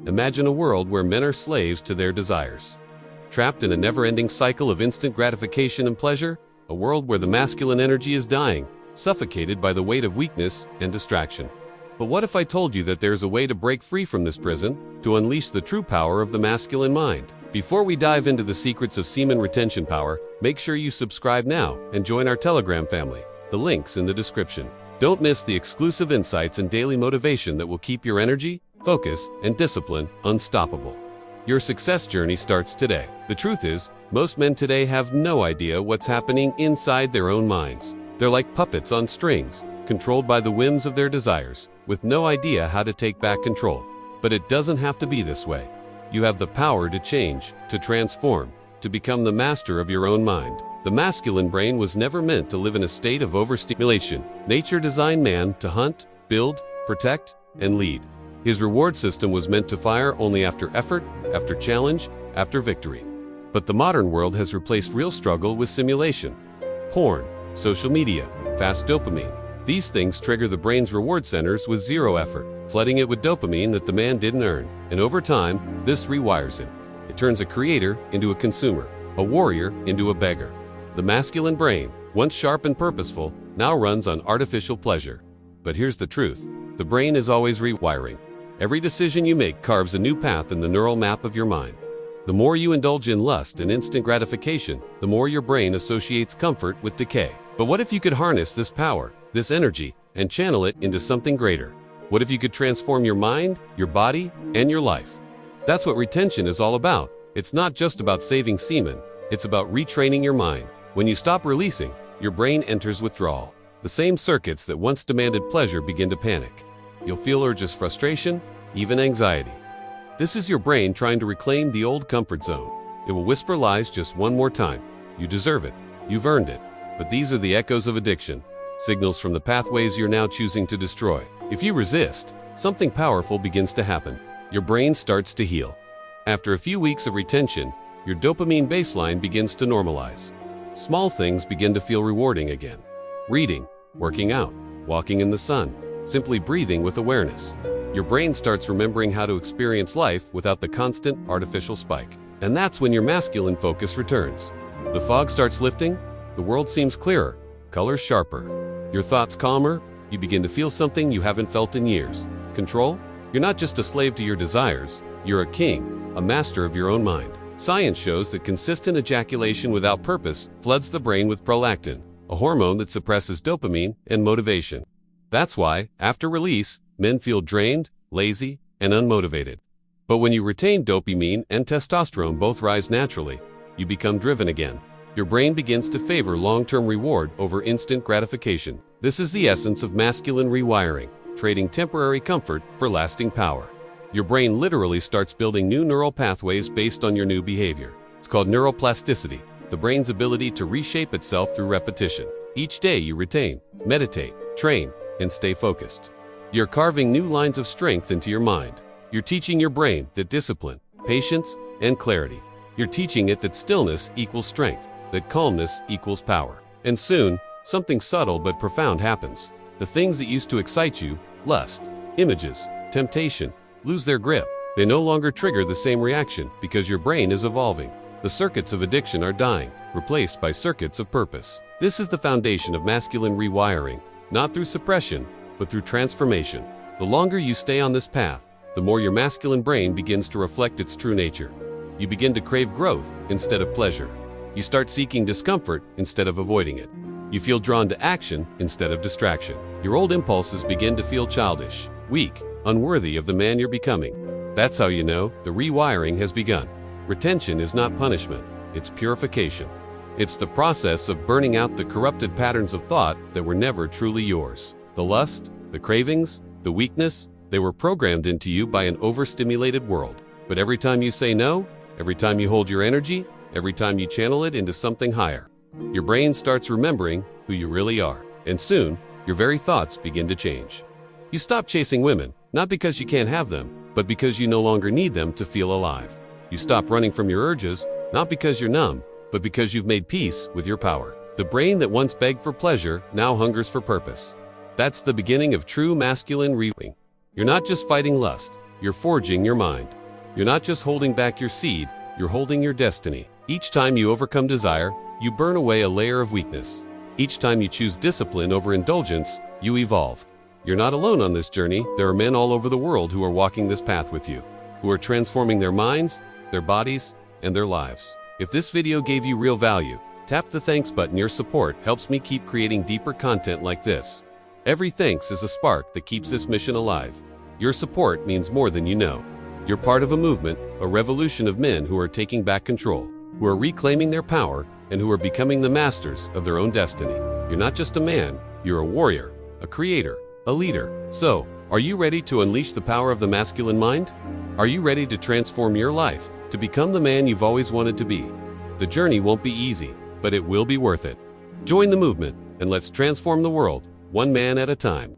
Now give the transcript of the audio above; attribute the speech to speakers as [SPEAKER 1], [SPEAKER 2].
[SPEAKER 1] Imagine a world where men are slaves to their desires. Trapped in a never-ending cycle of instant gratification and pleasure, a world where the masculine energy is dying, suffocated by the weight of weakness and distraction. But what if I told you that there's a way to break free from this prison, to unleash the true power of the masculine mind? Before we dive into the secrets of semen retention power, make sure you subscribe now and join our Telegram family. The link's in the description. Don't miss the exclusive insights and daily motivation that will keep your energy, focus, and discipline unstoppable. Your success journey starts today. The truth is, most men today have no idea what's happening inside their own minds. They're like puppets on strings, controlled by the whims of their desires, with no idea how to take back control. But it doesn't have to be this way. You have the power to change, to transform, to become the master of your own mind. The masculine brain was never meant to live in a state of overstimulation. Nature designed man to hunt, build, protect, and lead. His reward system was meant to fire only after effort, after challenge, after victory. But the modern world has replaced real struggle with simulation. Porn, social media, fast dopamine. These things trigger the brain's reward centers with zero effort, flooding it with dopamine that the man didn't earn. And over time, this rewires him. It turns a creator into a consumer, a warrior into a beggar. The masculine brain, once sharp and purposeful, now runs on artificial pleasure. But here's the truth. The brain is always rewiring. Every decision you make carves a new path in the neural map of your mind. The more you indulge in lust and instant gratification, the more your brain associates comfort with decay. But what if you could harness this power, this energy, and channel it into something greater? What if you could transform your mind, your body, and your life? That's what retention is all about. It's not just about saving semen. It's about retraining your mind. When you stop releasing, your brain enters withdrawal. The same circuits that once demanded pleasure begin to panic. You'll feel urges, frustration, even anxiety. This is your brain trying to reclaim the old comfort zone. It will whisper lies just one more time. You deserve it. You've earned it. But these are the echoes of addiction, signals from the pathways you're now choosing to destroy. If you resist, something powerful begins to happen. Your brain starts to heal. After a few weeks of retention, your dopamine baseline begins to normalize. Small things begin to feel rewarding again. Reading, working out, walking in the sun, simply breathing with awareness. Your brain starts remembering how to experience life without the constant, artificial spike. And that's when your masculine focus returns. The fog starts lifting, the world seems clearer, colors sharper, your thoughts calmer. You begin to feel something you haven't felt in years. Control? You're not just a slave to your desires, you're a king, a master of your own mind. Science shows that consistent ejaculation without purpose floods the brain with prolactin, a hormone that suppresses dopamine and motivation. That's why, after release, men feel drained, lazy, and unmotivated. But when you retain dopamine and testosterone both rise naturally, you become driven again. Your brain begins to favor long-term reward over instant gratification. This is the essence of masculine rewiring, trading temporary comfort for lasting power. Your brain literally starts building new neural pathways based on your new behavior. It's called neuroplasticity, the brain's ability to reshape itself through repetition. Each day you retain, meditate, train, and stay focused. You're carving new lines of strength into your mind. You're teaching your brain that discipline, patience, and clarity. You're teaching it that stillness equals strength, that calmness equals power. And soon, something subtle but profound happens. The things that used to excite you, lust, images, temptation, lose their grip. They no longer trigger the same reaction because your brain is evolving. The circuits of addiction are dying, replaced by circuits of purpose. This is the foundation of masculine rewiring, not through suppression, but through transformation. The longer you stay on this path, the more your masculine brain begins to reflect its true nature. You begin to crave growth instead of pleasure. You start seeking discomfort instead of avoiding it. You feel drawn to action instead of distraction. Your old impulses begin to feel childish, weak, unworthy of the man you're becoming. That's how you know the rewiring has begun. Retention is not punishment, it's purification. It's the process of burning out the corrupted patterns of thought that were never truly yours. The lust, the cravings, the weakness, they were programmed into you by an overstimulated world. But every time you say no, every time you hold your energy, every time you channel it into something higher, your brain starts remembering who you really are. And soon, your very thoughts begin to change. You stop chasing women, not because you can't have them, but because you no longer need them to feel alive. You stop running from your urges, not because you're numb, but because you've made peace with your power. The brain that once begged for pleasure now hungers for purpose. That's the beginning of true masculine rewiring. You're not just fighting lust, you're forging your mind. You're not just holding back your seed, you're holding your destiny. Each time you overcome desire, you burn away a layer of weakness. Each time you choose discipline over indulgence, you evolve. You're not alone on this journey. There are men all over the world who are walking this path with you, who are transforming their minds, their bodies, and their lives. If this video gave you real value, tap the thanks button. Your support helps me keep creating deeper content like this. Every thanks is a spark that keeps this mission alive. Your support means more than you know. You're part of a movement, a revolution of men who are taking back control, who are reclaiming their power, and who are becoming the masters of their own destiny. You're not just a man, you're a warrior, a creator, a leader. So, are you ready to unleash the power of the masculine mind? Are you ready to transform your life, to become the man you've always wanted to be? The journey won't be easy, but it will be worth it. Join the movement, and let's transform the world, one man at a time.